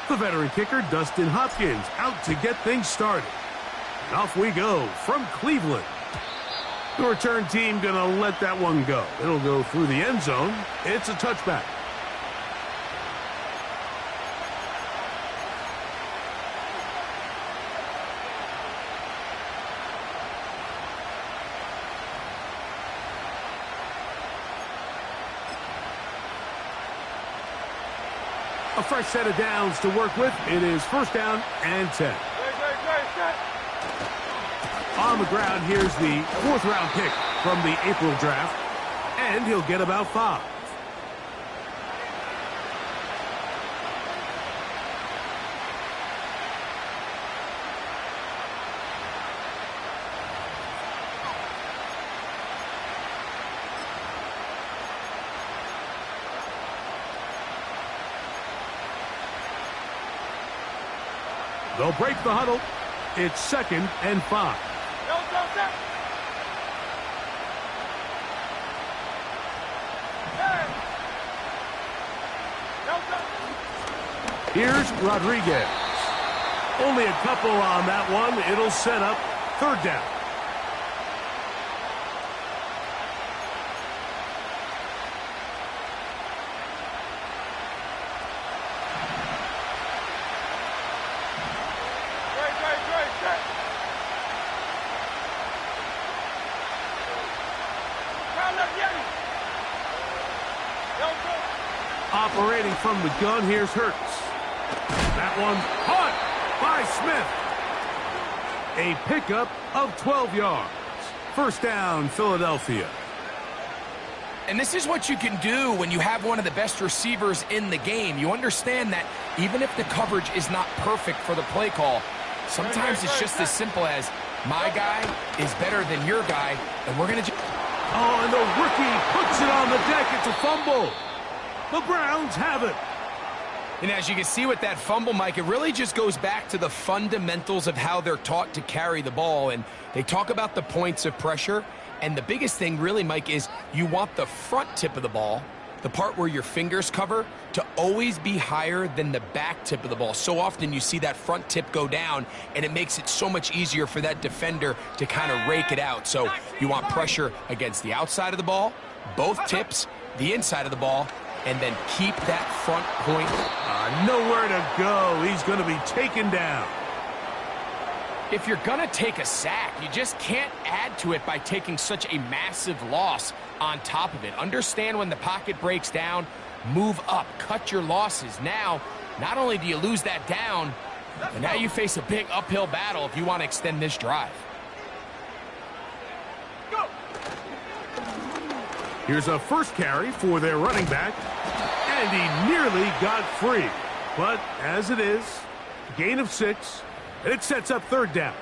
The veteran kicker, Dustin Hopkins, out to get things started. And off we go from Cleveland. The return team going to let that one go. It'll go through the end zone. It's a touchback. A fresh set of downs to work with. It is first down and 10. On the ground, here's the fourth-round pick from the April draft, and he'll get about 5. They'll break the huddle. It's second and 5. Here's Rodriguez. Only a couple on that one. It'll set up third down. Operating from the gun, here's Hurts. That one caught by Smith. A pickup of 12 yards. First down, Philadelphia. And this is what you can do when you have one of the best receivers in the game. You understand that even if the coverage is not perfect for the play call, sometimes it's just as simple as my guy is better than your guy, and we're going to... Oh, and the rookie puts it on the deck. It's a fumble. The Browns have it. And as you can see with that fumble, Mike, it really just goes back to the fundamentals of how they're taught to carry the ball. And they talk about the points of pressure. And the biggest thing really, Mike, is you want the front tip of the ball, the part where your fingers cover, to always be higher than the back tip of the ball. So often you see that front tip go down, and it makes it so much easier for that defender to kind of rake it out. So you want pressure against the outside of the ball, both tips, the inside of the ball, and then keep that front point. Nowhere to go. He's going to be taken down. If you're going to take a sack, you just can't add to it by taking such a massive loss on top of it. Understand when the pocket breaks down, move up, cut your losses. Now, not only do you lose that down, but now you face a big uphill battle if you want to extend this drive. Here's a first carry for their running back, and he nearly got free. But as it is, gain of 6, and it sets up third down.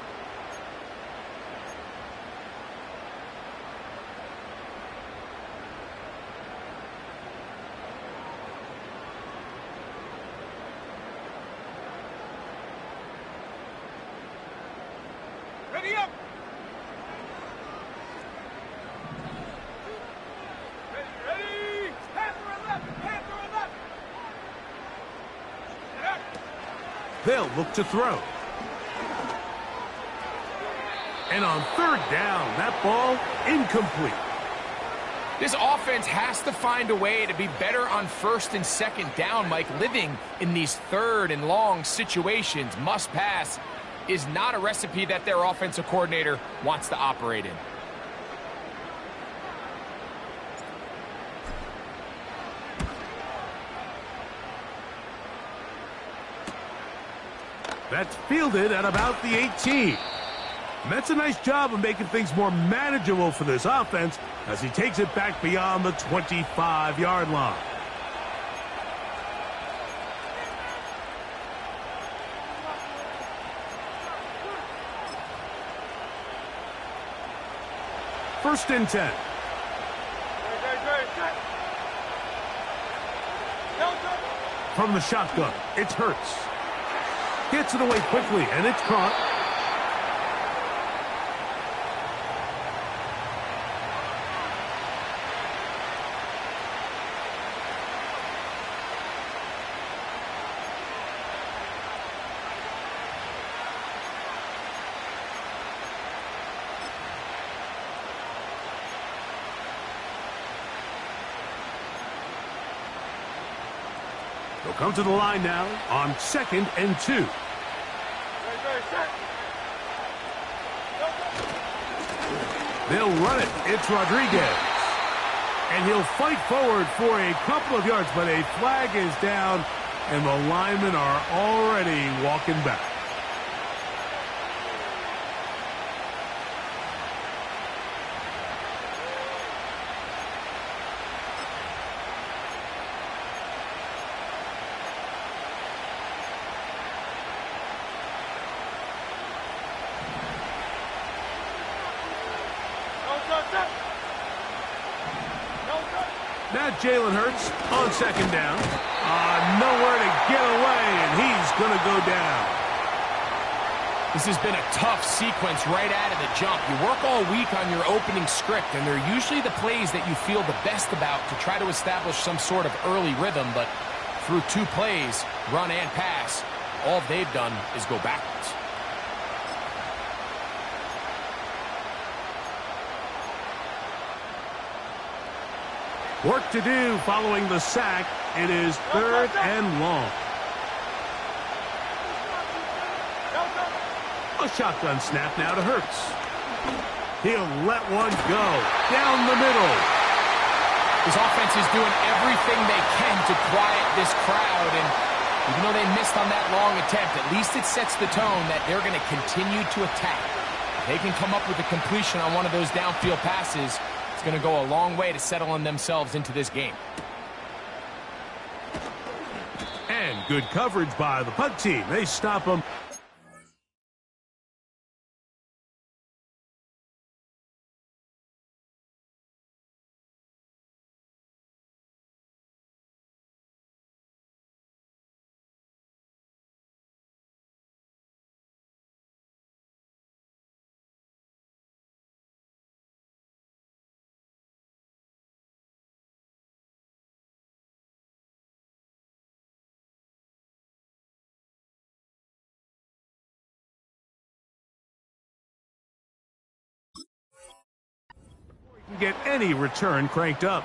Ready up! Ready! Panther 11! Panther 11! They'll look to throw. And on third down, that ball incomplete. This offense has to find a way to be better on first and second down, Mike. Living in these third and long situations, must pass, is not a recipe that their offensive coordinator wants to operate in. That's fielded at about the 18. And that's a nice job of making things more manageable for this offense as he takes it back beyond the 25-yard line. First and 10. From the shotgun, it's Hurts. Gets it away quickly, and it's caught. They'll come to the line now on 2nd and 2. They'll run it. It's Rodriguez. And he'll fight forward for a couple of yards, but a flag is down, and the linemen are already walking back. Now Jalen Hurts on 2nd down. Nowhere to get away, and he's going to go down. This has been a tough sequence right out of the jump. You work all week on your opening script, and they're usually the plays that you feel the best about to try to establish some sort of early rhythm, but through 2 plays, run and pass, all they've done is go backwards. Work to do following the sack. It is 3rd and long. A shotgun snap now to Hurts. He'll let one go down the middle. His offense is doing everything they can to quiet this crowd, and even though they missed on that long attempt, at least it sets the tone that they're going to continue to attack. If they can come up with a completion on one of those downfield passes, it's going to go a long way to settling themselves into this game. And good coverage by the punt team. They stop him. Get any return cranked up.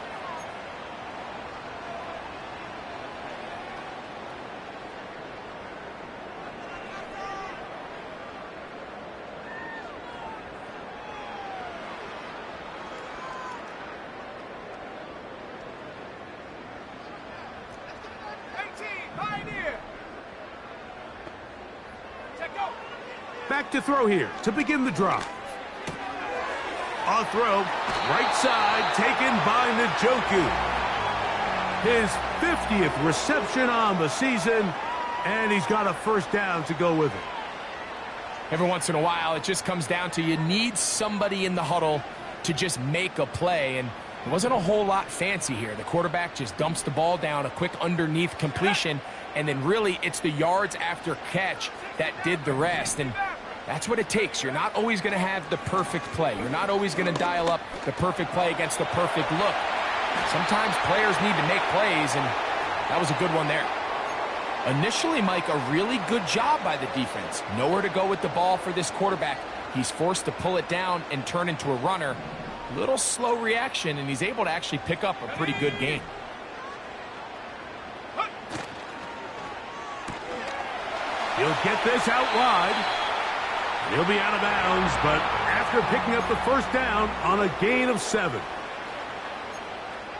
Back to throw here to begin the drive. A throw, right side, taken by Njoku. His 50th reception on the season, and he's got a 1st down to go with it. Every once in a while, it just comes down to you need somebody in the huddle to just make a play, and it wasn't a whole lot fancy here. The quarterback just dumps the ball down, a quick underneath completion, and then really it's the yards after catch that did the rest. And that's what it takes. You're not always going to have the perfect play. You're not always going to dial up the perfect play against the perfect look. Sometimes players need to make plays, and that was a good one there. Initially, Mike, a really good job by the defense. Nowhere to go with the ball for this quarterback. He's forced to pull it down and turn into a runner. Little slow reaction, and he's able to actually pick up a pretty good gain. He'll get this out wide. He'll be out of bounds, but after picking up the 1st down on a gain of 7.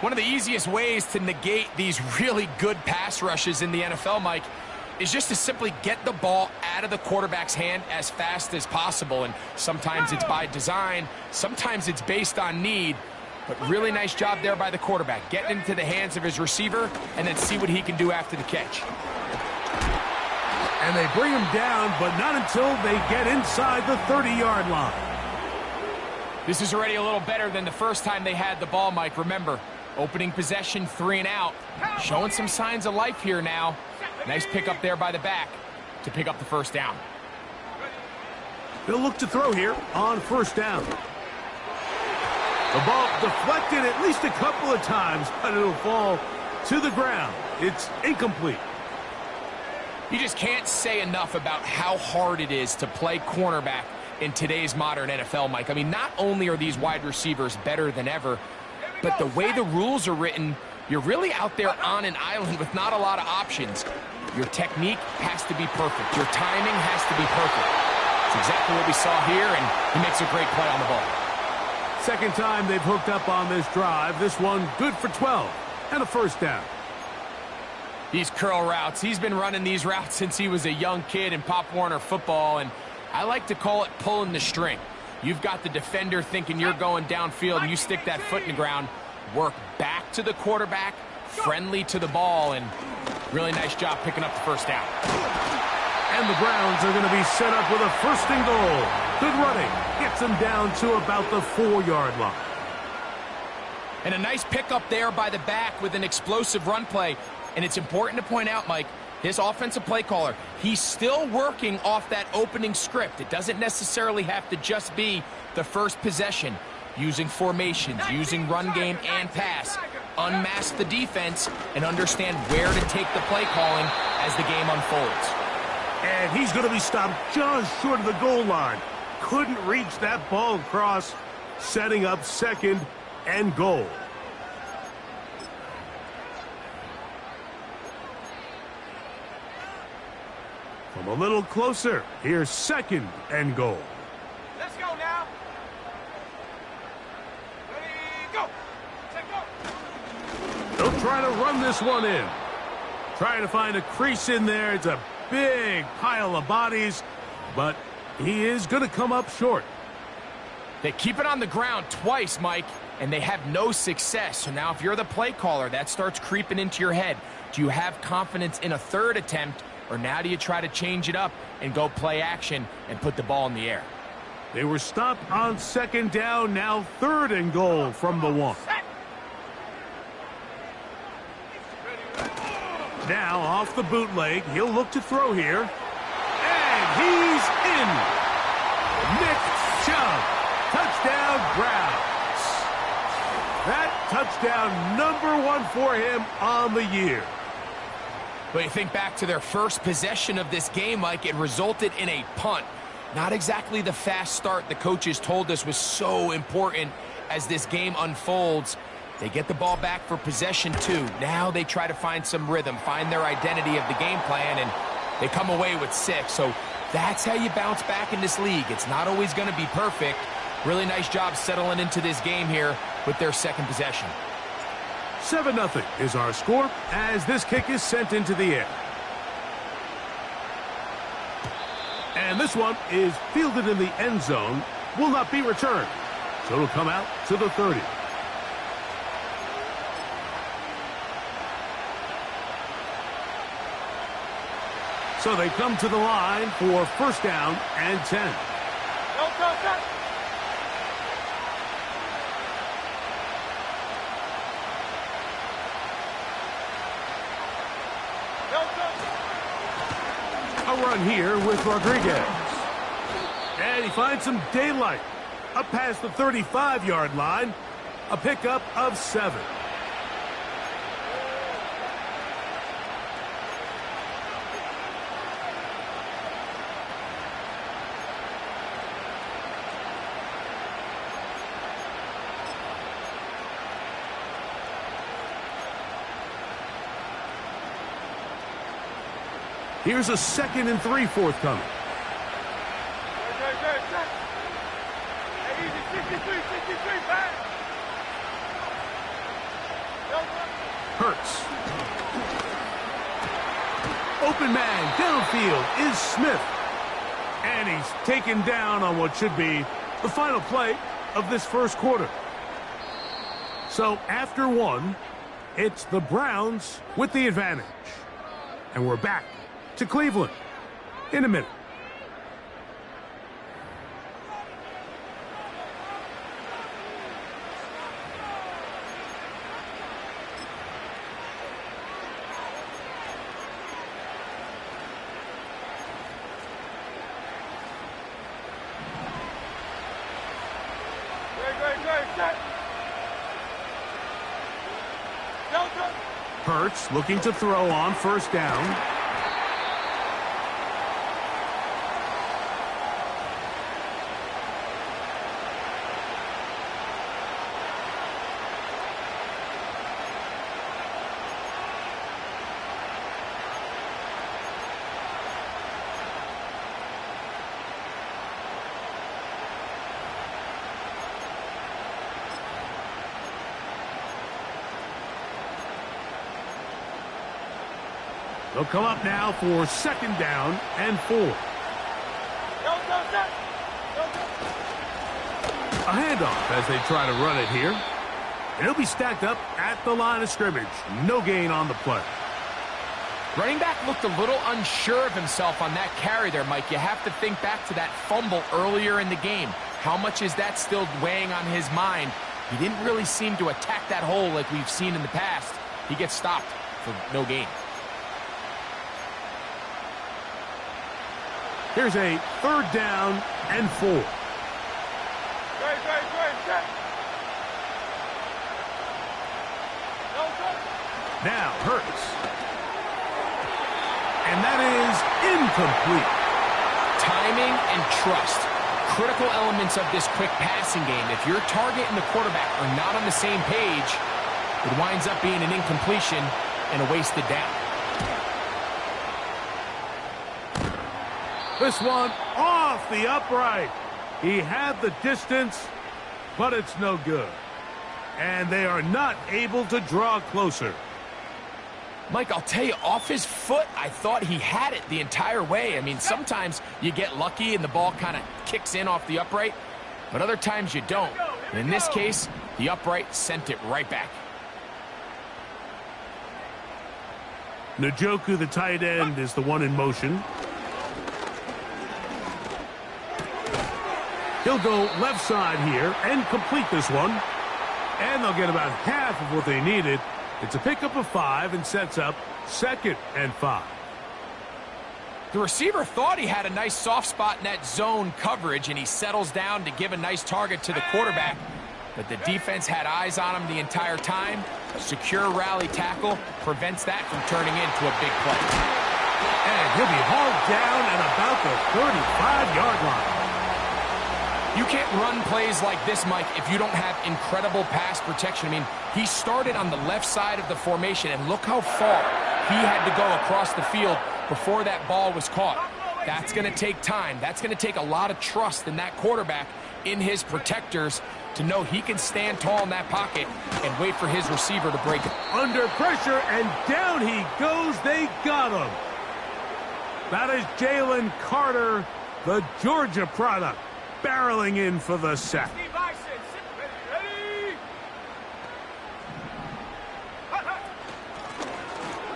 One of the easiest ways to negate these really good pass rushes in the NFL, Mike, is just to simply get the ball out of the quarterback's hand as fast as possible. And sometimes it's by design, sometimes it's based on need. But really nice job there by the quarterback. Getting into the hands of his receiver and then see what he can do after the catch. And they bring him down, but not until they get inside the 30-yard line. This is already a little better than the first time they had the ball, Mike. Remember, opening possession, 3 and out. Showing some signs of life here now. Nice pickup there by the back to pick up the 1st down. They'll look to throw here on 1st down. The ball deflected at least a couple of times, but it'll fall to the ground. It's incomplete. You just can't say enough about how hard it is to play cornerback in today's modern NFL, Mike. I mean, not only are these wide receivers better than ever, but the way the rules are written, you're really out there on an island with not a lot of options. Your technique has to be perfect. Your timing has to be perfect. It's exactly what we saw here, and he makes a great play on the ball. Second time they've hooked up on this drive. This one good for 12 and a first down. These curl routes, he's been running these routes since he was a young kid in Pop Warner football, and I like to call it pulling the string. You've got the defender thinking you're going downfield, and you stick that foot in the ground, work back to the quarterback, friendly to the ball, and really nice job picking up the first down. And the Browns are going to be set up with a first and goal. Good running. Gets them down to about the 4-yard line. And a nice pickup there by the back with an explosive run play. And it's important to point out, Mike, this offensive play caller, he's still working off that opening script. It doesn't necessarily have to just be the first possession. Using formations, using run game and pass. Unmask the defense and understand where to take the play calling as the game unfolds. And he's going to be stopped just short of the goal line. Couldn't reach that ball across, setting up second and goal. From a little closer, here's second and goal. Let's go now. Ready, go. Take go. They'll try to run this one in. Trying to find a crease in there. It's a big pile of bodies, but he is going to come up short. They keep it on the ground twice, Mike, and they have no success. So now if you're the play caller, that starts creeping into your head. Do you have confidence in a third attempt, or now do you try to change it up and go play action and put the ball in the air? They were stopped on second down, now third and goal from the 1. Now off the bootleg, he'll look to throw here. And he's in. Nick Chubb, touchdown Browns. That touchdown number 1 for him on the year. But you think back to their first possession of this game, Mike, it resulted in a punt. Not exactly the fast start the coaches told us was so important as this game unfolds. They get the ball back for possession 2. Now they try to find some rhythm, find their identity of the game plan, and they come away with 6. So that's how you bounce back in this league. It's not always going to be perfect. Really nice job settling into this game here with their second possession. 7-0 is our score as this kick is sent into the air. And this one is fielded in the end zone, will not be returned. So it'll come out to the 30. So they come to the line for first down and 10. Don't touch that. A run here with Rodriguez. And he finds some daylight. Up past the 35-yard line. A pickup of 7. Here's a 2nd and 3 forthcoming. Hey, easy, 63, back. Hurts. Open man downfield is Smith. And he's taken down on what should be the final play of this first quarter. So after 1, it's the Browns with the advantage. And we're back to Cleveland in a minute. Hurts looking to throw on first down. They'll come up now for 2nd down and 4. A handoff as they try to run it here. And he'll be stacked up at the line of scrimmage. No gain on the play. Running back looked a little unsure of himself on that carry there, Mike. You have to think back to that fumble earlier in the game. How much is that still weighing on his mind? He didn't really seem to attack that hole like we've seen in the past. He gets stopped for no gain. Here's a 3rd down and 4. Now Hurts. And that is incomplete. Timing and trust. Critical elements of this quick passing game. If your target and the quarterback are not on the same page, it winds up being an incompletion and a wasted down. This one off the upright. He had the distance, but it's no good. And they are not able to draw closer. Mike, I'll tell you, off his foot, I thought he had it the entire way. I mean, sometimes you get lucky and the ball kind of kicks in off the upright, but other times you don't. And in this case, the upright sent it right back. Njoku, the tight end, is the one in motion. He'll go left side here and complete this one. And they'll get about half of what they needed. It's a pickup of 5 and sets up 2nd and 5. The receiver thought he had a nice soft spot in that zone coverage, and he settles down to give a nice target to the quarterback. But the defense had eyes on him the entire time. A secure rally tackle prevents that from turning into a big play. And he'll be hauled down at about the 35-yard line. You can't run plays like this, Mike, if you don't have incredible pass protection. I mean, he started on the left side of the formation, and look how far he had to go across the field before that ball was caught. That's going to take time. That's going to take a lot of trust in that quarterback, in his protectors, to know he can stand tall in that pocket and wait for his receiver to break it. Under pressure, and down he goes. They got him. That is Jalen Carter, the Georgia product, barreling in for the sack.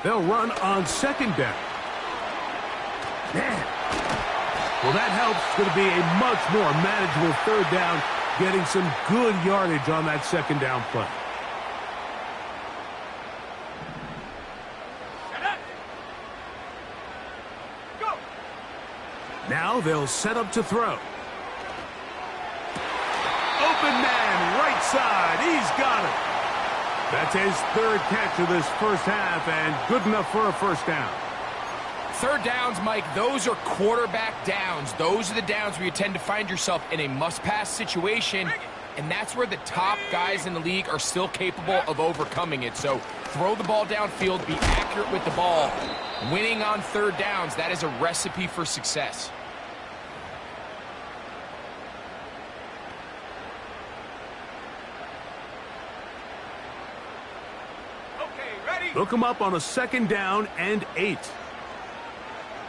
They'll run on 2nd down. Man. Well, that helps. It's going to be a much more manageable 3rd down, getting some good yardage on that 2nd down play. Now they'll set up to throw. Open man, right side. He's got it. That's his 3rd catch of this first half, and good enough for a 1st down. 3rd downs, Mike, those are quarterback downs. Those are the downs where you tend to find yourself in a must-pass situation, and that's where the top guys in the league are still capable of overcoming it. So throw the ball downfield, be accurate with the ball. Winning on 3rd downs, that is a recipe for success. They'll come up on a 2nd down and 8.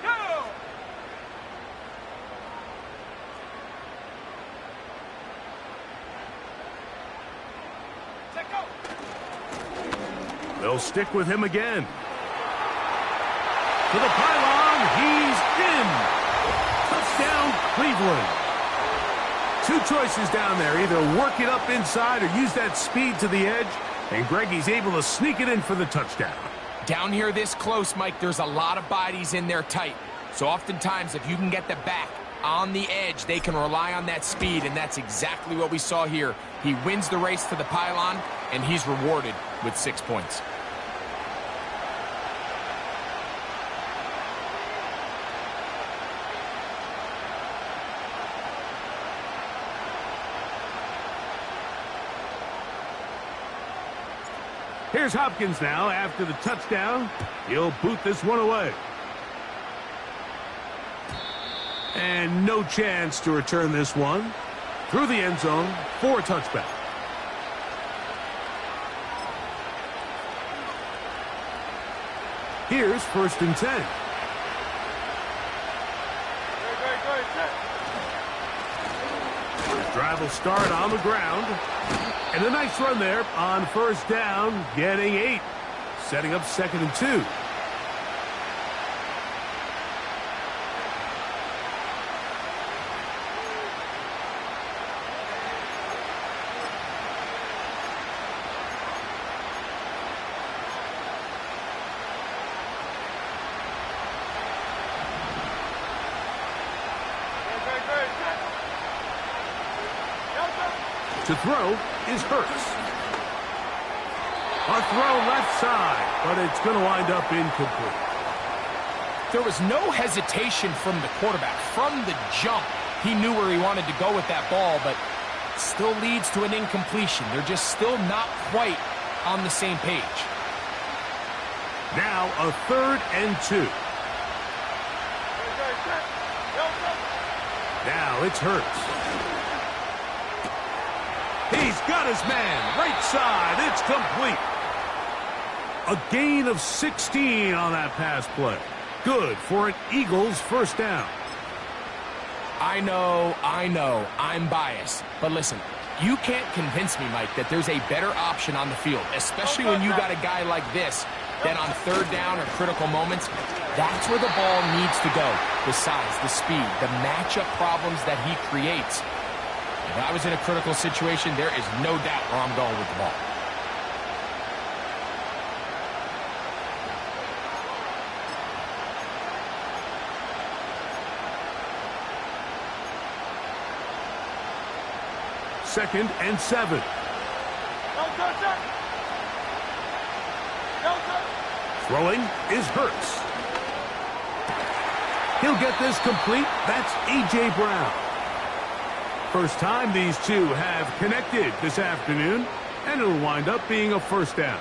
Go! They'll stick with him again. To the pylon, he's in. Touchdown, Cleveland. 2 choices down there. Either work it up inside or use that speed to the edge. And Greggy's able to sneak it in for the touchdown. Down here this close, Mike, there's a lot of bodies in there tight. So oftentimes, if you can get the back on the edge, they can rely on that speed, and that's exactly what we saw here. He wins the race to the pylon, and he's rewarded with 6 points. Here's Hopkins now after the touchdown. He'll boot this one away. And no chance to return this one. Through the end zone for a touchback. Here's 1st and 10. First drive will start on the ground. And a nice run there on 1st down, getting 8. Setting up 2nd and 2. To throw is Hurts. A throw left side, but it's going to wind up incomplete. There was no hesitation from the quarterback. From the jump, he knew where he wanted to go with that ball, but it still leads to an incompletion. They're just still not quite on the same page. Now a 3rd and 2. Now it's Hurts. He's got his man, right side, it's complete. A gain of 16 on that pass play. Good for an Eagles 1st down. I know, I'm biased. But listen, you can't convince me, Mike, that there's a better option on the field, especially when you got a guy like this, that on 3rd down or critical moments, that's where the ball needs to go. The size, the speed, the matchup problems that he creates. If I was in a critical situation, there is no doubt where I'm going with the ball. Second and 7. Throwing is Hurts. He'll get this complete. That's A.J. Brown. First time these two have connected this afternoon, and it'll wind up being a 1st down.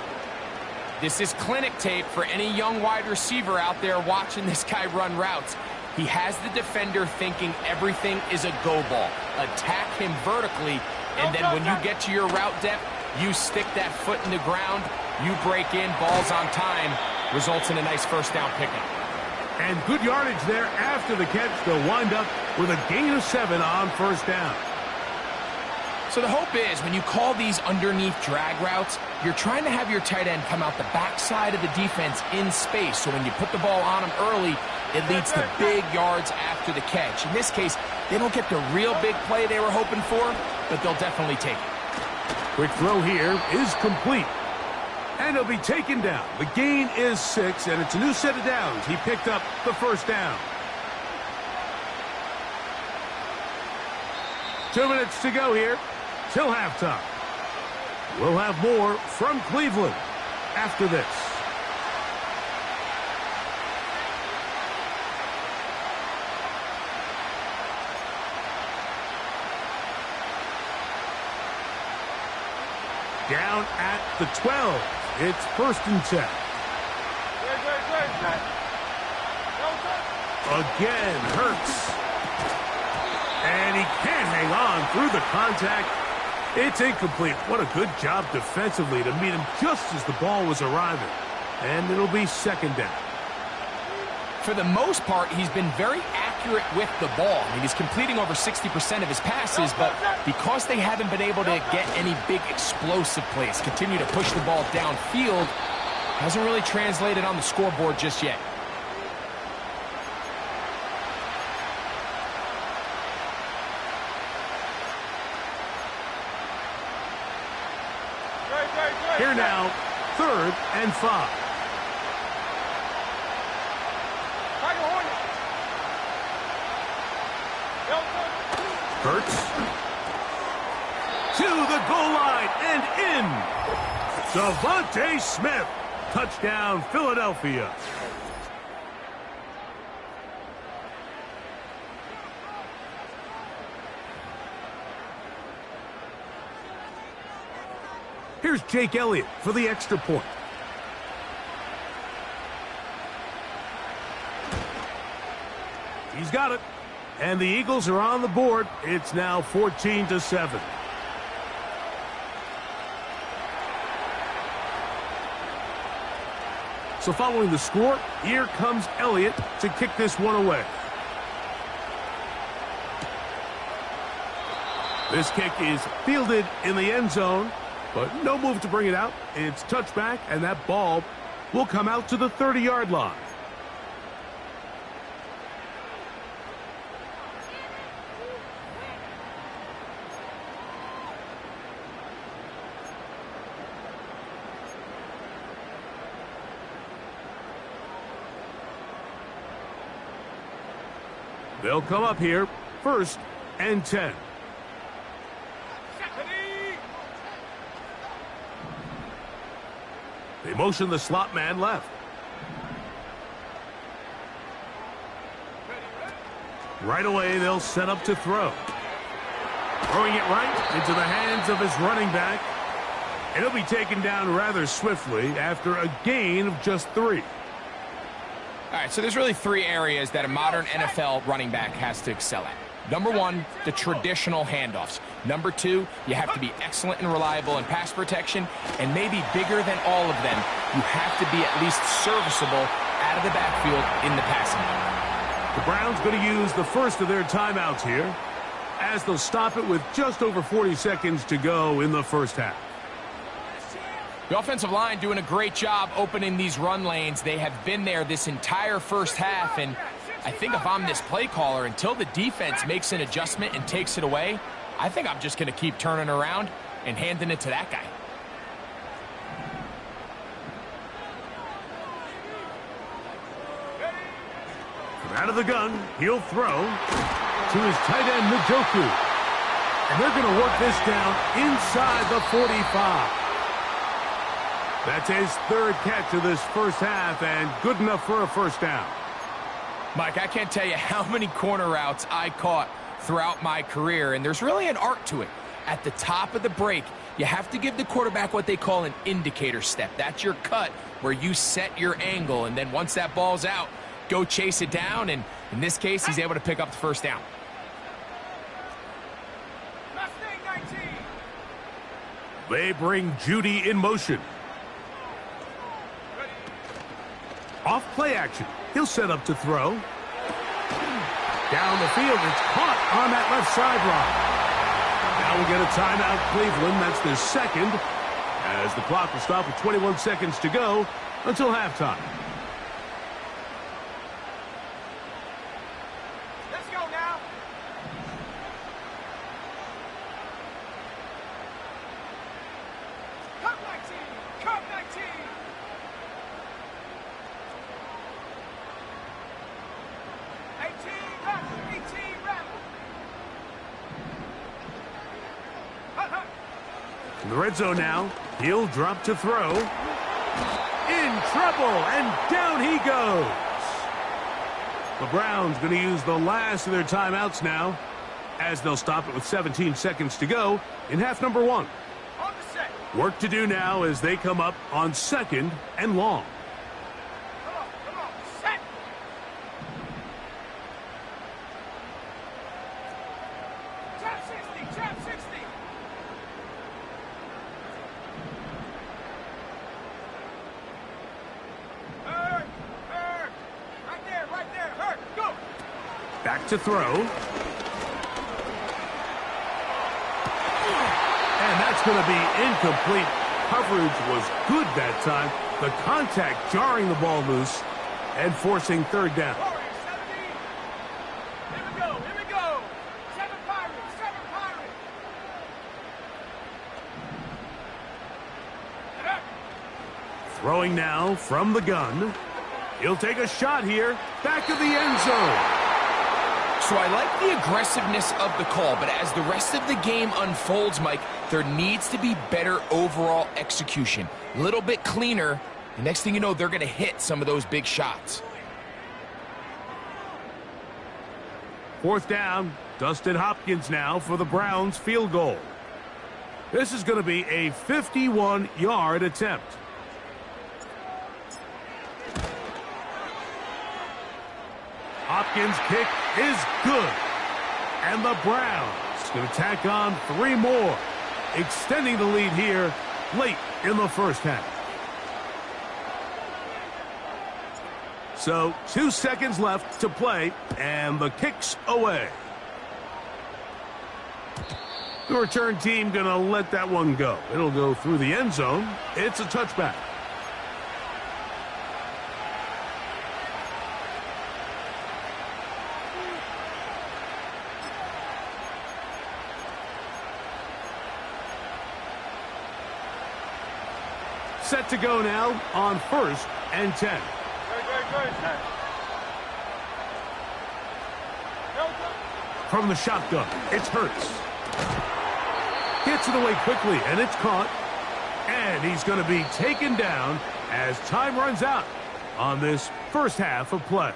This is clinic tape for any young wide receiver out there watching this guy run routes. He has the defender thinking everything is a go ball. Attack him vertically, and then when you get to your route depth, you stick that foot in the ground, you break in, ball's on time, results in a nice 1st down pickup. And good yardage there after the catch. They'll wind up with a gain of 7 on 1st down. So the hope is when you call these underneath drag routes, you're trying to have your tight end come out the backside of the defense in space. So when you put the ball on him early, it leads to big yards after the catch. In this case, they don't get the real big play they were hoping for, but they'll definitely take it. Quick throw here is complete. And he'll be taken down. The gain is 6, and it's a new set of downs. He picked up the 1st down. 2 minutes to go here till halftime. We'll have more from Cleveland after this. Down at the 12. It's 1st and 10. Again, Hurts. And he can't hang on through the contact. It's incomplete. What a good job defensively to meet him just as the ball was arriving. And it'll be 2nd down. For the most part, he's been very accurate with the ball. I mean, he's completing over 60% of his passes, but because they haven't been able to get any big explosive plays, continue to push the ball downfield, hasn't really translated on the scoreboard just yet. Here now, 3rd and 5. Hurts to the goal line and in. Devontae Smith. Touchdown, Philadelphia. Here's Jake Elliott for the extra point. He's got it. And the Eagles are on the board. It's now 14-7. So following the score, here comes Elliott to kick this one away. This kick is fielded in the end zone, but no move to bring it out. It's touchback, and that ball will come out to the 30-yard line. They'll come up here, 1st and 10. They motion the slot man left. Right away, they'll set up to throw. Throwing it right into the hands of his running back. And he'll be taken down rather swiftly after a gain of just 3. All right, so there's really 3 areas that a modern NFL running back has to excel at. Number 1, the traditional handoffs. Number 2, you have to be excellent and reliable in pass protection. And maybe bigger than all of them, you have to be at least serviceable out of the backfield in the passing game. The Browns going to use the first of their timeouts here, as they'll stop it with just over 40 seconds to go in the first half. The offensive line doing a great job opening these run lanes. They have been there this entire first half, and I think if I'm this play caller, until the defense makes an adjustment and takes it away, I think I'm just going to keep turning around and handing it to that guy. From out of the gun, he'll throw to his tight end, Njoku. And they're going to work this down inside the 45. That's his 3rd catch of this first half, and good enough for a first down. Mike, I can't tell you how many corner routes I caught throughout my career, and there's really an art to it. At the top of the break, you have to give the quarterback what they call an indicator step. That's your cut where you set your angle, and then once that ball's out, go chase it down, and in this case, he's able to pick up the first down. They bring Judy in motion. Off play action. He'll set up to throw. Down the field. It's caught on that left sideline. Now we'll get a timeout, Cleveland. That's their 2nd, as the clock will stop with 21 seconds to go until halftime. Let's go now. Cup 19. Cup 19. 18 Rebel. In the red zone now, he'll drop to throw. In trouble, and down he goes. The Browns going to use the last of their timeouts now, as they'll stop it with 17 seconds to go in half number 1. On the set. Work to do now as they come up on 2nd and long. Come on, set. Trap 60, trap 60. Hurt. Right there, hurt. Go. Back to throw. And that's going to be incomplete. Coverage was good that time. The contact jarring the ball loose and forcing 3rd down. Warriors, 17. Here we go. 7 Pirates, 7 Pirates. Throwing now from the gun. He'll take a shot here. Back of the end zone. So I like the aggressiveness of the call, but as the rest of the game unfolds, Mike, there needs to be better overall execution. A little bit cleaner. The next thing you know, they're going to hit some of those big shots. 4th down. Dustin Hopkins now for the Browns field goal. This is going to be a 51-yard attempt. Hopkins' kick is good. And the Browns going to tack on 3 more, extending the lead here late in the first half. So 2 seconds left to play, and the kick's away. The return team going to let that one go. It'll go through the end zone. It's a touchback. Set to go now on 1st and 10. From the shotgun, it's Hurts. Gets it away quickly, and it's caught. And he's going to be taken down as time runs out on this first half of play.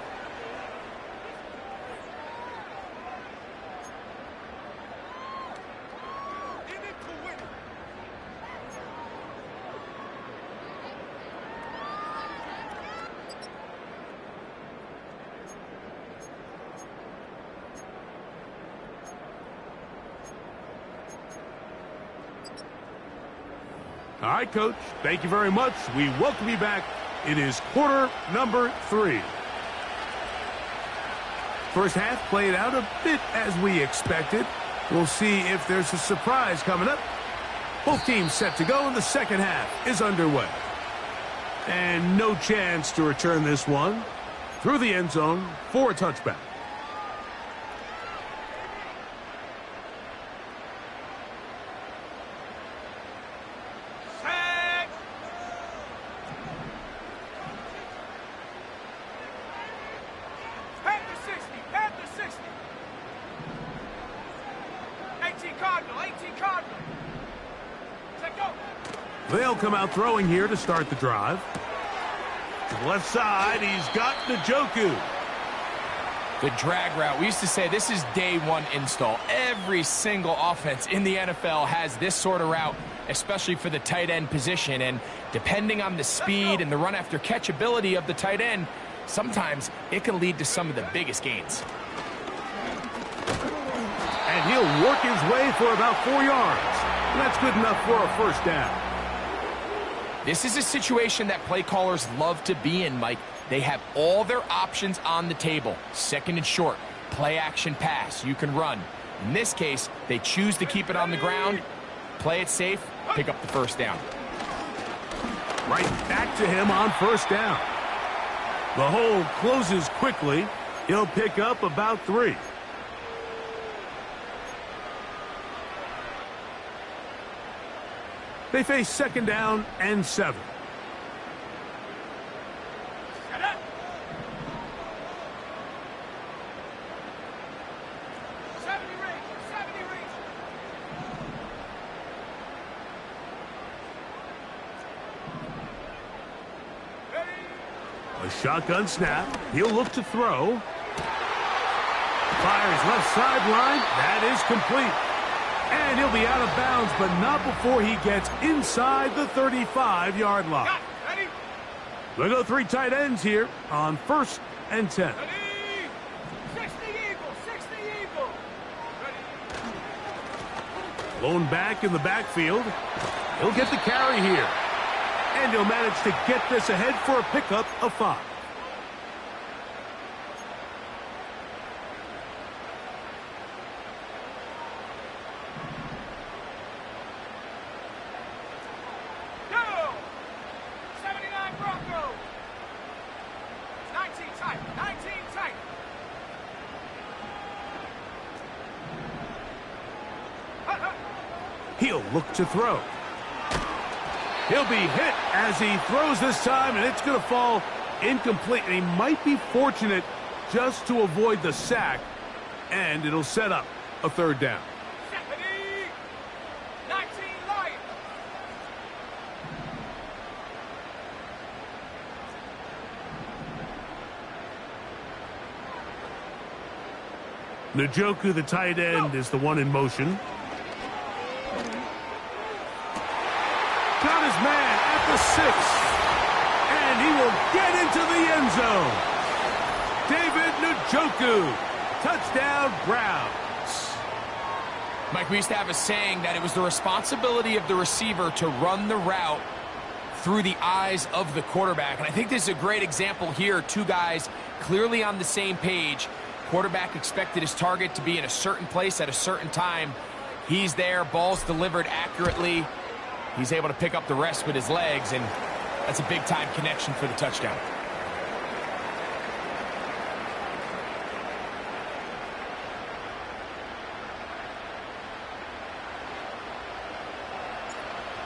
All right, Coach, thank you very much. We welcome you back. It is quarter number 3. First half played out a bit as we expected. We'll see if there's a surprise coming up. Both teams set to go, and the second half is underway. And no chance to return this one through the end zone for a touchback. They'll come out throwing here to start the drive. To the left side, he's got Njoku. The drag route. We used to say this is day one install. Every single offense in the NFL has this sort of route, especially for the tight end position. And depending on the speed and the run after catch ability of the tight end, sometimes it can lead to some of the biggest gains. And he'll work his way for about 4 yards. That's good enough for a first down. This is a situation that play callers love to be in, Mike. They have all their options on the table. Second and short, play action pass, you can run. In this case, they choose to keep it on the ground, play it safe, pick up the first down. Right back to him on first down. The hole closes quickly. He'll pick up about 3. They face second down and 7. A shotgun snap. He'll look to throw. Fires left sideline. That is complete. And he'll be out of bounds, but not before he gets inside the 35-yard line. We'll go 3 tight ends here on 1st and 10. 60 Eagle. Lone back in the backfield. He'll get the carry here. And he'll manage to get this ahead for a pickup of 5. He'll look to throw. He'll be hit as he throws this time, and it's going to fall incomplete. And he might be fortunate just to avoid the sack, and it'll set up a 3rd down. 19 Lions. Njoku, the tight end, is the one in motion. Got his man at the 6. And he will get into the end zone. David Njoku. Touchdown, Browns. Mike, we used to have a saying that it was the responsibility of the receiver to run the route through the eyes of the quarterback. And I think this is a great example here. Two guys clearly on the same page. Quarterback expected his target to be in a certain place at a certain time. He's there, ball's delivered accurately. He's able to pick up the rest with his legs, and that's a big-time connection for the touchdown.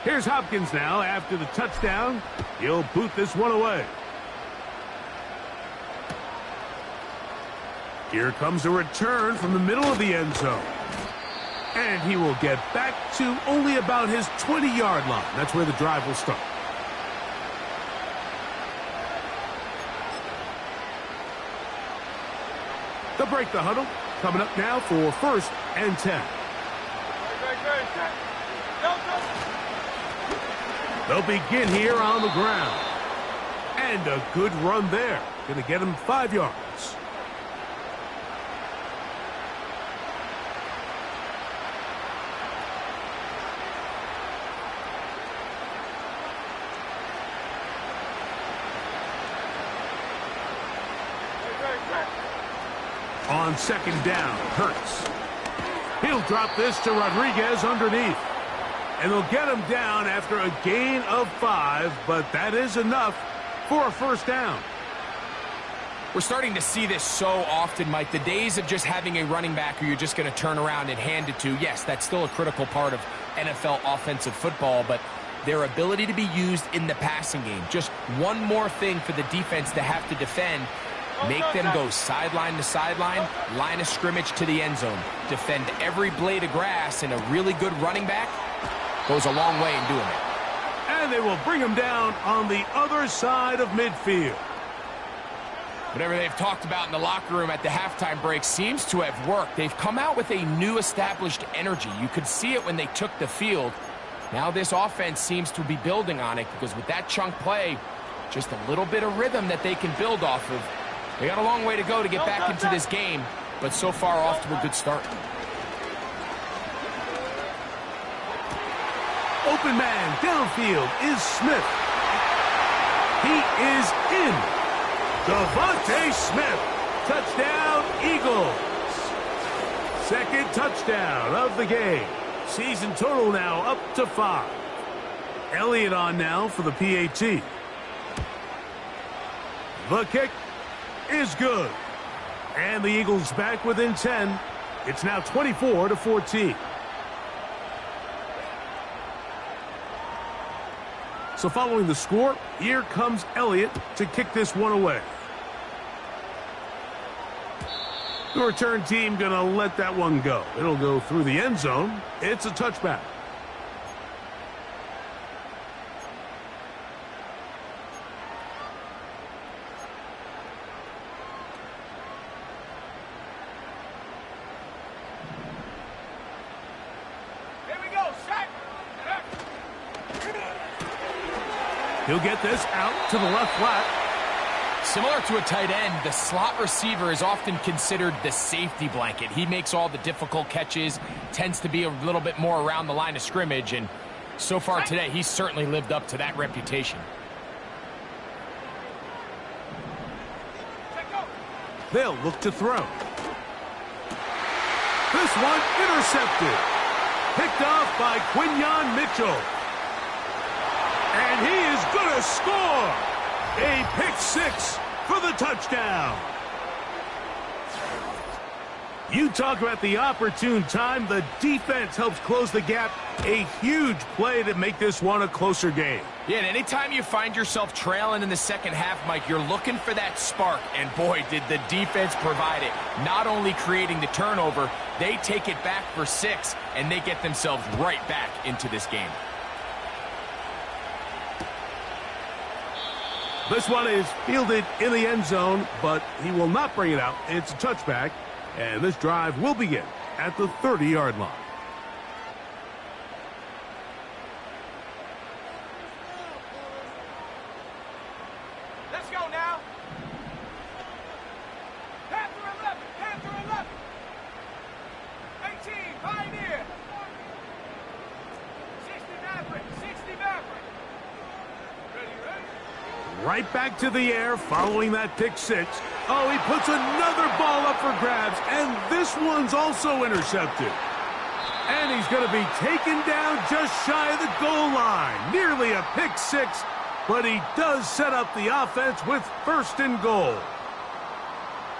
Here's Hopkins now after the touchdown. He'll boot this one away. Here comes a return from the middle of the end zone. And he will get back to only about his 20-yard line. That's where the drive will start. They'll break the huddle. Coming up now for 1st and 10. They'll begin here on the ground. And a good run there. Going to get him 5 yards. On 2nd down, Hurts. He'll drop this to Rodriguez underneath. And they'll get him down after a gain of 5, but that is enough for a 1st down. We're starting to see this so often, Mike. The days of just having a running back who you're just going to turn around and hand it to, yes, that's still a critical part of NFL offensive football, but their ability to be used in the passing game, just one more thing for the defense to have to defend. Make them go sideline to sideline, line of scrimmage to the end zone. Defend every blade of grass, and a really good running back goes a long way in doing it. And they will bring him down on the other side of midfield. Whatever they've talked about in the locker room at the halftime break seems to have worked. They've come out with a new established energy. You could see it when they took the field. Now this offense seems to be building on it, because with that chunk play, just a little bit of rhythm that they can build off of. They got a long way to go to get back into this game, but so far off to a good start. Open man downfield is Smith. He is in. Devontae Smith. Touchdown, Eagles. 2nd touchdown of the game. Season total now up to 5. Elliott on now for the PAT. The kick is good. And the Eagles back within 10. It's now 24-14. So following the score, here comes Elliott to kick this one away. The return team going to let that one go. It'll go through the end zone. It's a touchback. He'll get this out to the left flat. Similar to a tight end, the slot receiver is often considered the safety blanket. He makes all the difficult catches, tends to be a little bit more around the line of scrimmage, and so far today, he's certainly lived up to that reputation. They'll look to throw. This one intercepted. Picked off by Quinyon Mitchell. And he is going to score. A pick 6 for the touchdown. You talk about the opportune time. The defense helps close the gap. A huge play to make this one a closer game. Yeah, and anytime you find yourself trailing in the second half, Mike, you're looking for that spark. And boy, did the defense provide it. Not only creating the turnover, they take it back for 6, and they get themselves right back into this game. This one is fielded in the end zone, but he will not bring it out. It's a touchback, and this drive will begin at the 30-yard line. Let's go now. Panther 11, Panther 11. 18, Pioneer. 60 Maverick, 60 Maverick. right back to the air following that pick six. Oh, he puts another ball up for grabs, and this one's also intercepted. And he's going to be taken down just shy of the goal line. Nearly a pick six, but he does set up the offense with first and goal.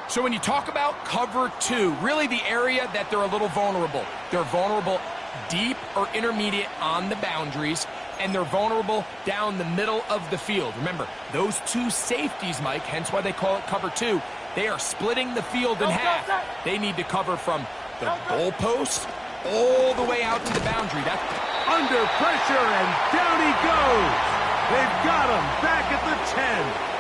So when you talk about cover two, really the area that they're a little vulnerable. They're vulnerable deep or intermediate on the boundaries, and they're vulnerable down the middle of the field. Remember, those two safeties, Mike, hence why they call it cover two, they are splitting the field in half. They need to cover from the goalpost all the way out to the boundary. That's under pressure, and down he goes. They've got him back at the 10.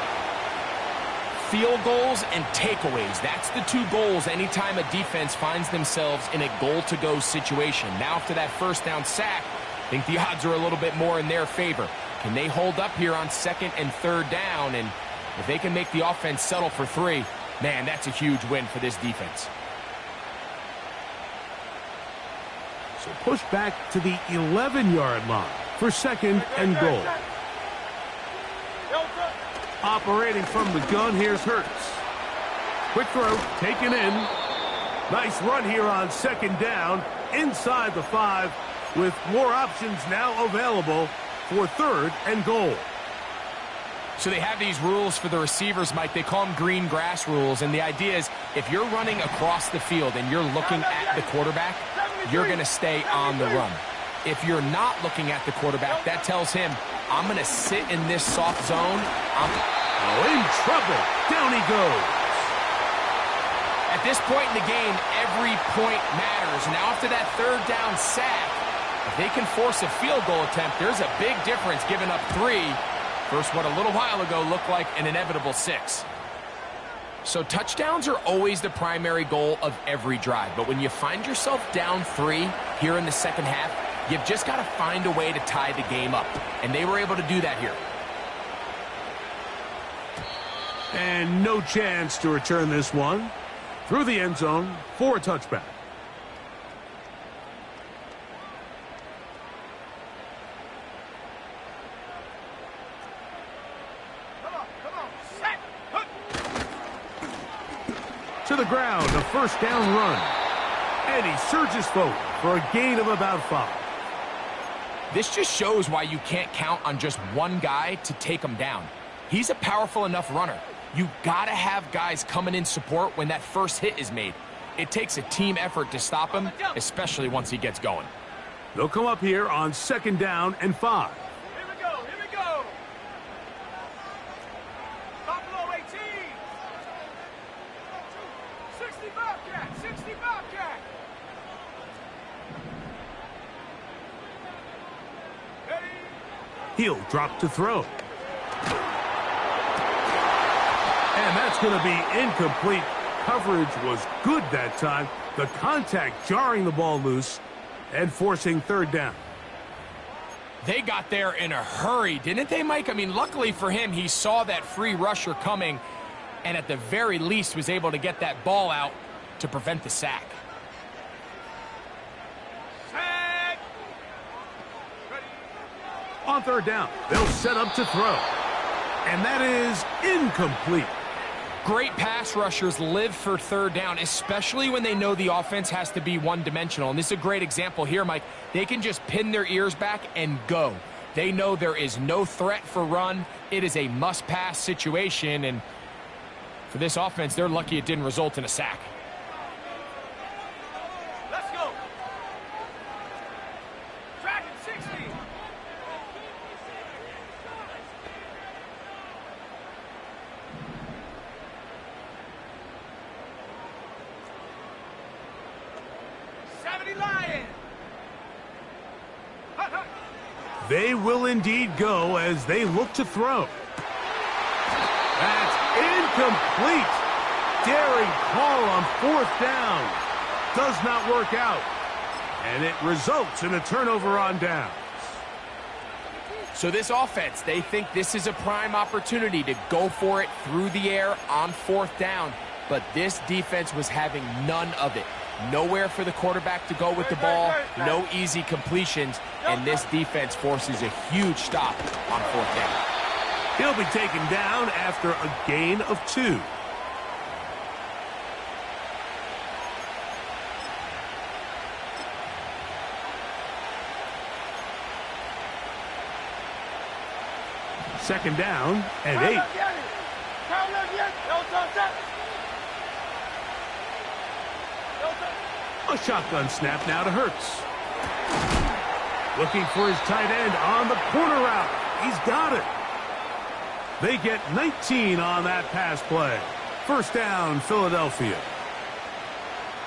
Field goals and takeaways. That's the two goals anytime a defense finds themselves in a goal-to-go situation. Now after that first down sack, I think the odds are a little bit more in their favor. Can they hold up here on second and third down? And if they can make the offense settle for three, man, that's a huge win for this defense. So push back to the 11-yard line for second and goal. Operating from the gun, here's Hurts. Quick throw, taken in. Nice run here on second down, inside the 5, with more options now available for third and goal. So they have these rules for the receivers, Mike. They call them green grass rules, and the idea is if you're running across the field and you're looking at the quarterback, you're going to stay on the run. If you're not looking at the quarterback, that tells him, I'm going to sit in this soft zone. In trouble. Down he goes. At this point in the game, every point matters. Now after that third down sack, if they can force a field goal attempt, there's a big difference giving up 3 versus what a little while ago looked like an inevitable 6. So touchdowns are always the primary goal of every drive. But when you find yourself down 3 here in the second half, you've just got to find a way to tie the game up. And they were able to do that here. And no chance to return this one through the end zone for a touchback. To the ground, a first down run. And he surges forward for a gain of about 5. This just shows why you can't count on just one guy to take him down. He's a powerful enough runner. You got to have guys coming in support when that first hit is made. It takes a team effort to stop him, especially once he gets going. They'll come up here on second down and 5. Here we go, here we go. Buffalo 18. 60 Bobcat, 60 Bobcat. Ready? He'll drop to throw. And that's going to be incomplete. Coverage was good that time. The contact jarring the ball loose and forcing third down. They got there in a hurry, didn't they, Mike? I mean, luckily for him, he saw that free rusher coming and at the very least was able to get that ball out to prevent the sack. Sack. On third down, they'll set up to throw. And that is incomplete. Great pass rushers live for third down, especially when they know the offense has to be one-dimensional. And this is a great example here, Mike. They can just pin their ears back and go. They know there is no threat for run. It is a must-pass situation. And for this offense, they're lucky it didn't result in a sack. Let's go. Dragon 60. Lion. They will indeed go as they look to throw. That's incomplete. Daring call on fourth down. Does not work out. And it results in a turnover on downs. So this offense, they think this is a prime opportunity to go for it through the air on fourth down. But this defense was having none of it. Nowhere for the quarterback to go with the ball, no easy completions, and this defense forces a huge stop on fourth down. He'll be taken down after a gain of 2. Second down and 8. A shotgun snap now to Hurts. Looking for his tight end on the corner route. He's got it. They get 19 on that pass play. First down, Philadelphia.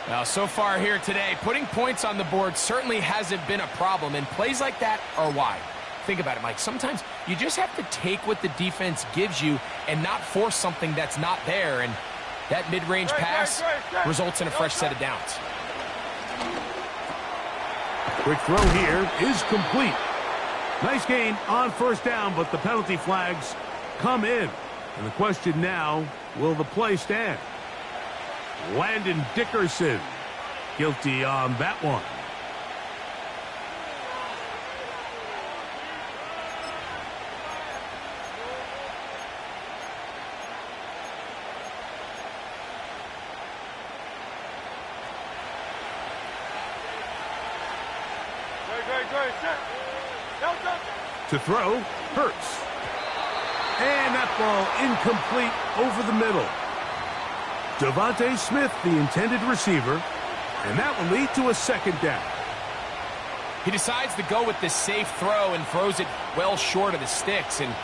Well, so far here today, putting points on the board certainly hasn't been a problem, and plays like that are why. Think about it, Mike. Sometimes you just have to take what the defense gives you and not force something that's not there, and that mid-range pass results in a fresh set of downs. Quick throw here is complete. Nice gain on first down, but the penalty flags come in. And the question now, will the play stand? Landon Dickerson, guilty on that one. To throw, Hurts. And that ball incomplete over the middle. Devontae Smith, the intended receiver, and that will lead to a second down. He decides to go with this safe throw and throws it well short of the sticks. And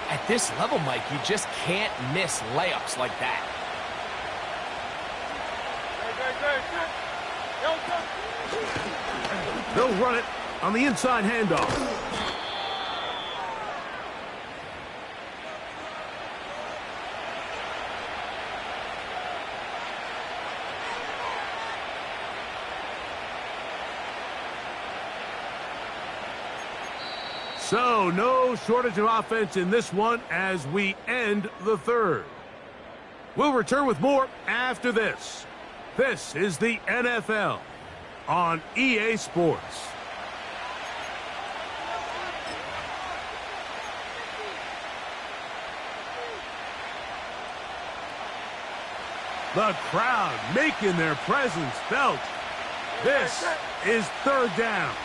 at this level, Mike, you just can't miss layups like that. They'll run it on the inside handoff. So, no shortage of offense in this one as we end the third. We'll return with more after this. This is the NFL on EA Sports. The crowd making their presence felt. This is third down.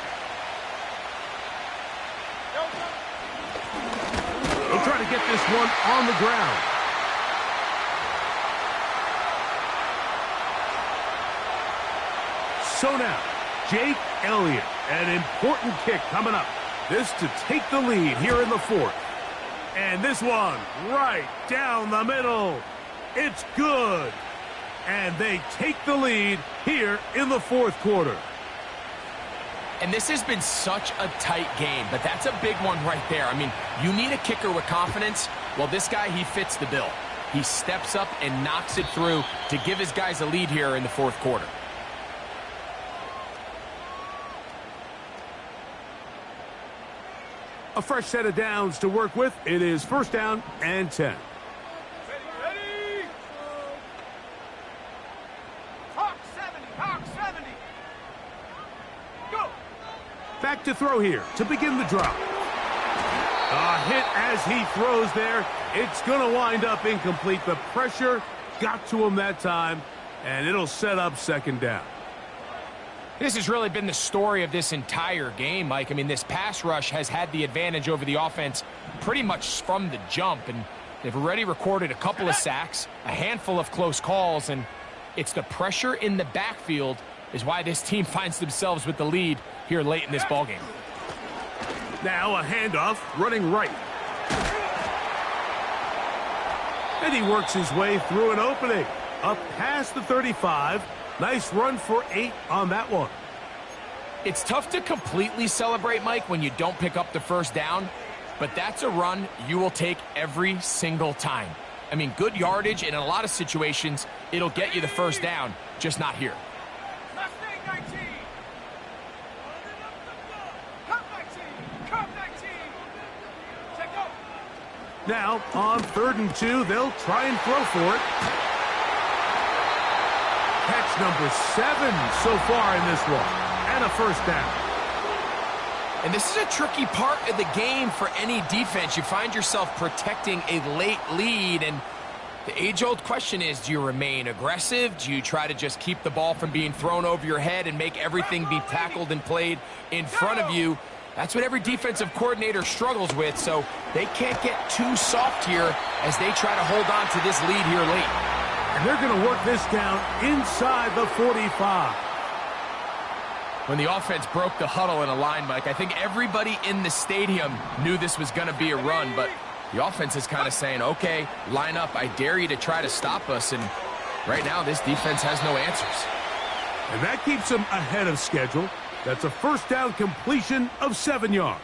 They'll try to get this one on the ground. So now, Jake Elliott, an important kick coming up. This to take the lead here in the fourth. And this one right down the middle. It's good. And they take the lead here in the fourth quarter. And this has been such a tight game, but that's a big one right there. I mean, you need a kicker with confidence. Well, this guy, he fits the bill. He steps up and knocks it through to give his guys a lead here in the fourth quarter. A fresh set of downs to work with. It is first down and 10. Ready? Hawk 70, Hawk 70. Go. Back to throw here to begin the drop. A hit as he throws there. It's going to wind up incomplete. The pressure got to him that time, and it'll set up second down. This has really been the story of this entire game, Mike. I mean, this pass rush has had the advantage over the offense pretty much from the jump, and they've already recorded a couple of sacks, a handful of close calls, and it's the pressure in the backfield is why this team finds themselves with the lead here late in this ballgame. Now a handoff running right. And he works his way through an opening. Up past the 35. Nice run for 8 on that one. It's tough to completely celebrate, Mike, when you don't pick up the first down, but that's a run you will take every single time. I mean, good yardage, and in a lot of situations, it'll get you the first down, just not here. Mustang 19. Cup 19. Cup 19. Check out. Now, on 3rd and 2, they'll try and throw for it. Catch number 7 so far in this one. And a first down. And this is a tricky part of the game for any defense. You find yourself protecting a late lead, and the age-old question is, do you remain aggressive? Do you try to just keep the ball from being thrown over your head and make everything be tackled and played in front of you? That's what every defensive coordinator struggles with, so they can't get too soft here as they try to hold on to this lead here late. And they're going to work this down inside the 45. When the offense broke the huddle in a line, Mike, I think everybody in the stadium knew this was going to be a run, but the offense is kind of saying, okay, line up. I dare you to try to stop us, and right now this defense has no answers. And that keeps them ahead of schedule. That's a first down completion of 7 yards.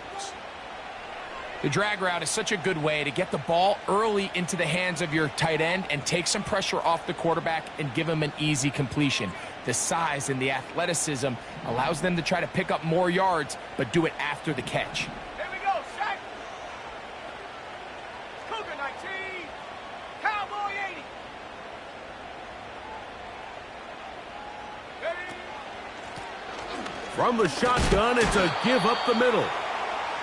The drag route is such a good way to get the ball early into the hands of your tight end and take some pressure off the quarterback and give him an easy completion. The size and the athleticism allows them to try to pick up more yards, but do it after the catch. Here we go, Shaq. Cougar 19, Cowboy 80. Ready? From the shotgun, it's a give up the middle.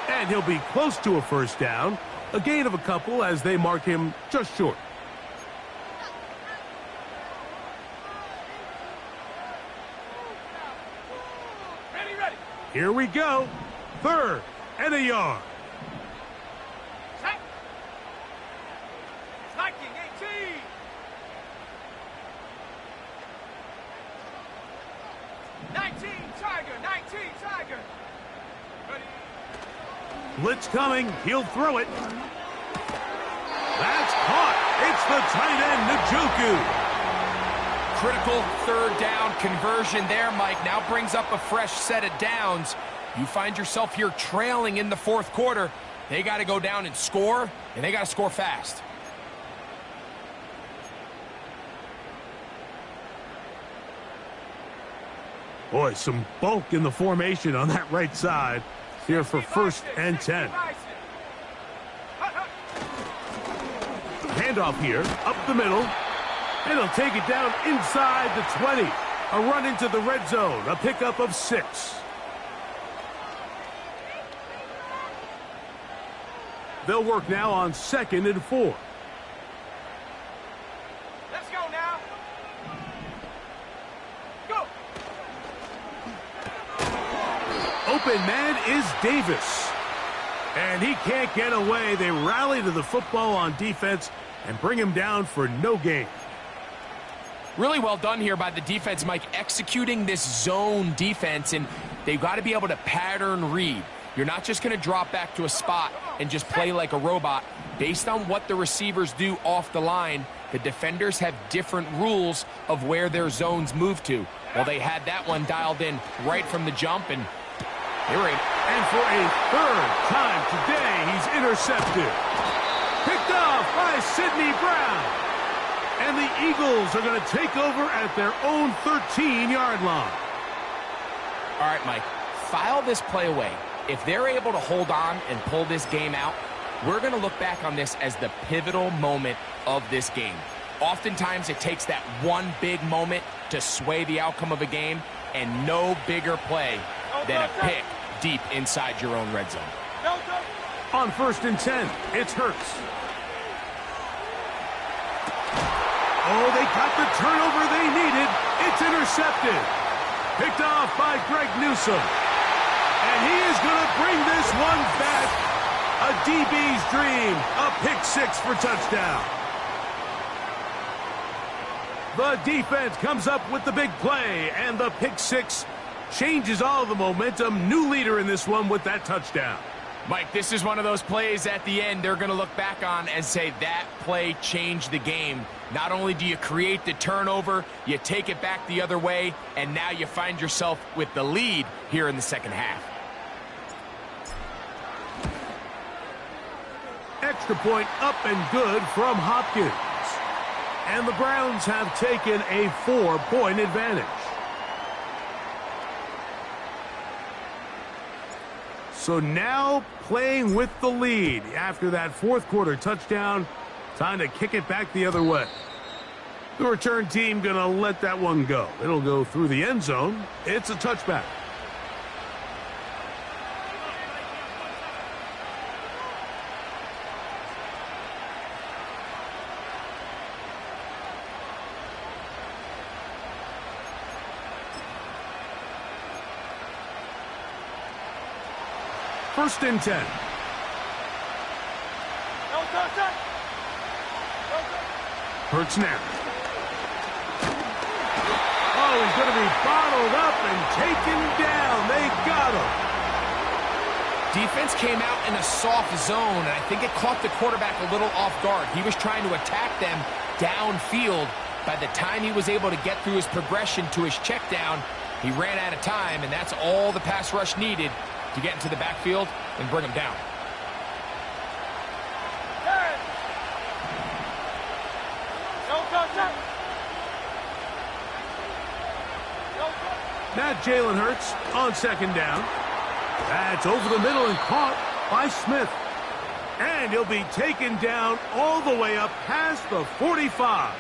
And he'll be close to a first down. A gain of a couple as they mark him just short. Ready. Here we go. 3rd and a yard. Shaq. Sniping 18. Nineteen Tiger. Ready. Blitz coming. He'll throw it. That's caught. It's the tight end, Njoku. Critical 3rd down conversion there, Mike. Now brings up a fresh set of downs. You find yourself here trailing in the 4th quarter. They got to go down and score, and they got to score fast. Boy, some bulk in the formation on that right side. Here for 1st and 10. Handoff here, up the middle. And he'll take it down inside the 20. A run into the red zone, a pickup of 6. They'll work now on 2nd and 4. Let's go now. Go. Open man is Davis. And he can't get away. They rally to the football on defense and bring him down for no gain. Really well done here by the defense, Mike, executing this zone defense, and they've got to be able to pattern read. You're not just going to drop back to a spot and just play like a robot. Based on what the receivers do off the line, the defenders have different rules of where their zones move to. Well, they had that one dialed in right from the jump, and they were able. And for a 3rd time today, he's intercepted. Picked off by Sidney Brown. And the Eagles are going to take over at their own 13-yard line. All right, Mike, file this play away. If they're able to hold on and pull this game out, we're going to look back on this as the pivotal moment of this game. Oftentimes, it takes that one big moment to sway the outcome of a game, and no bigger play than a pick deep inside your own red zone. On 1st and 10, it's Hurts. Oh, they got the turnover they needed. It's intercepted. Picked off by Greg Newsome. And he is going to bring this one back. A DB's dream. A pick 6 for touchdown. The defense comes up with the big play, and the pick 6 changes all the momentum. New leader in this one with that touchdown. Mike, this is one of those plays at the end they're going to look back on and say that play changed the game. Not only do you create the turnover, you take it back the other way, and now you find yourself with the lead here in the 2nd half. Extra point up and good from Hopkins. And the Browns have taken a 4-point advantage. So now playing with the lead after that 4th quarter touchdown. Time to kick it back the other way. The return team going to let that one go. It'll go through the end zone. It's a touchback. 1st and 10. Hurts now. Oh, he's going to be bottled up and taken down. They got him. Defense came out in a soft zone, and I think it caught the quarterback a little off guard. He was trying to attack them downfield. By the time he was able to get through his progression to his check down, he ran out of time, and that's all the pass rush needed to get into the backfield and bring him down. Now Jalen Hurts on 2nd down. That's over the middle and caught by Smith. And he'll be taken down all the way up past the 45.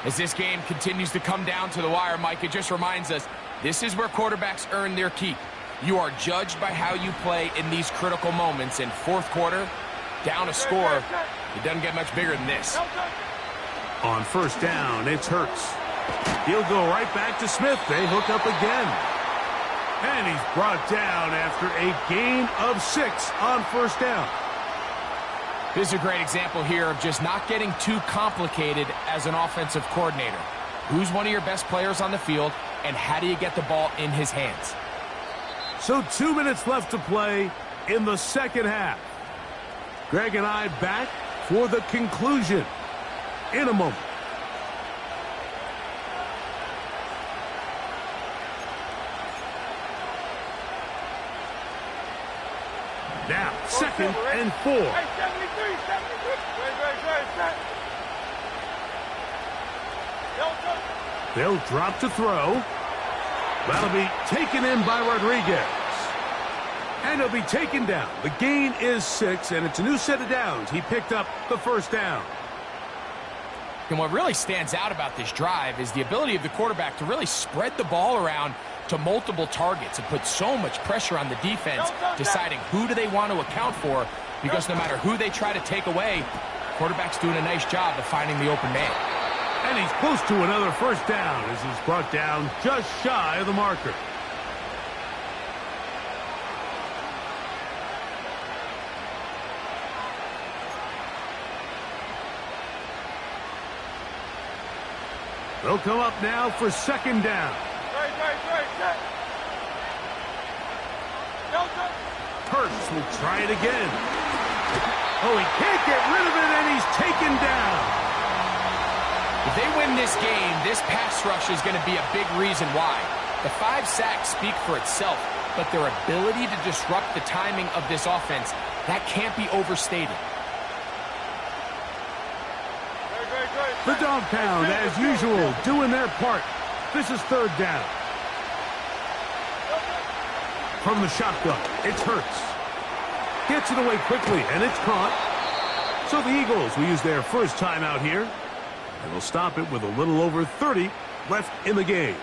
As this game continues to come down to the wire, Mike, it just reminds us, this is where quarterbacks earn their keep. You are judged by how you play in these critical moments. In 4th quarter, down a score, it doesn't get much bigger than this. On 1st down, it's Hurts. He'll go right back to Smith. They hook up again. And he's brought down after a gain of 6 on 1st down. This is a great example here of just not getting too complicated as an offensive coordinator. Who's one of your best players on the field, and how do you get the ball in his hands? So 2 minutes left to play in the 2nd half. Greg and I back for the conclusion in a moment. Now, 2nd and 4. They'll drop to throw. That'll be taken in by Rodriguez. And he'll be taken down. The gain is 6, and it's a new set of downs. He picked up the 1st down. And what really stands out about this drive is the ability of the quarterback to really spread the ball around to multiple targets and put so much pressure on the defense, deciding who do they want to account for, because no matter who they try to take away, quarterback's doing a nice job of finding the open man. And he's close to another 1st down as he's brought down just shy of the marker. They'll come up now for 2nd down. Hurts will try it again. Oh, he can't get rid of it, and he's taken down. If they win this game, this pass rush is going to be a big reason why. The 5 sacks speak for itself, but their ability to disrupt the timing of this offense, that can't be overstated. The dog pound, as usual, doing their part. This is 3rd down. From the shotgun, it's Hurts. Gets it away quickly, and it's caught. So the Eagles will use their 1st timeout here, and they'll stop it with a little over 30 left in the game.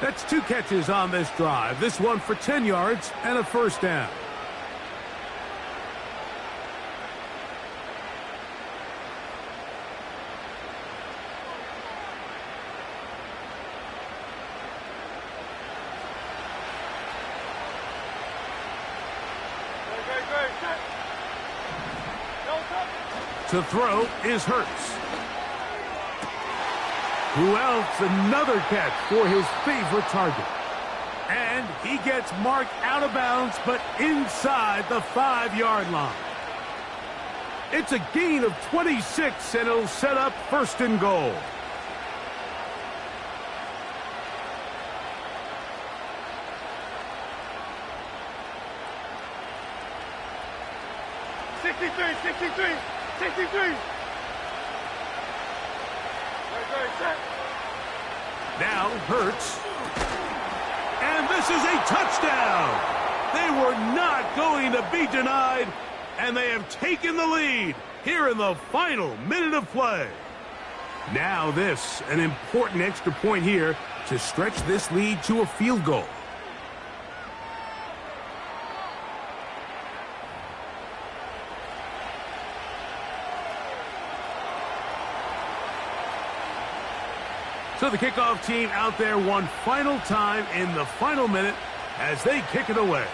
That's 2 catches on this drive. This one for 10 yards and a 1st down. To throw is Hurts. Who else? Another catch for his favorite target. And he gets marked out of bounds, but inside the 5-yard line. It's a gain of 26, and it'll set up 1st and goal. Now Hurts. And this is a touchdown. They were not going to be denied, and they have taken the lead here in the final minute of play. Now this, an important extra point here to stretch this lead to a field goal. So the kickoff team out there one final time in the final minute as they kick it away.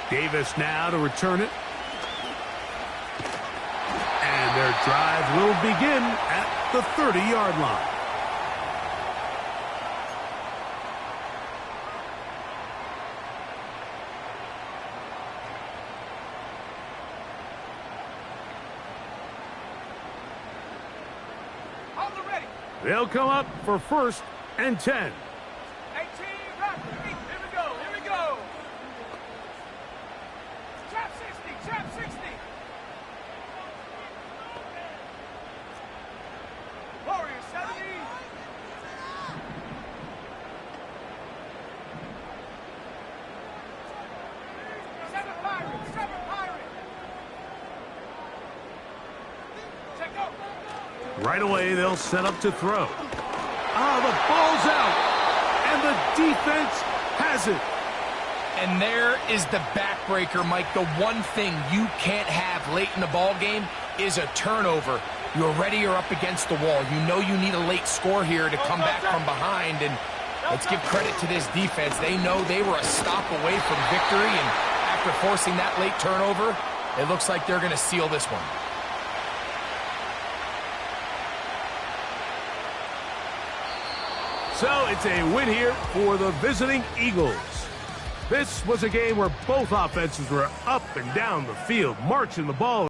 Davis now to return it. And their drive will begin at the 30-yard line. Hold the ready. They'll come up for 1st and 10. 18, right. Here we go. Here we go. Trap 60. Trap 60. Warriors 70. Seven Pirates. Seven Pirates. Check go. Right away, they'll set up to throw. The ball's out, and the defense has it. And there is the backbreaker, Mike. The one thing you can't have late in the ball game is a turnover. You're ready, you're up against the wall. You know you need a late score here to come back from behind, and let's give credit to this defense. They know they were a stop away from victory, and after forcing that late turnover, it looks like they're going to seal this one. So it's a win here for the visiting Eagles. This was a game where both offenses were up and down the field, marching the ball.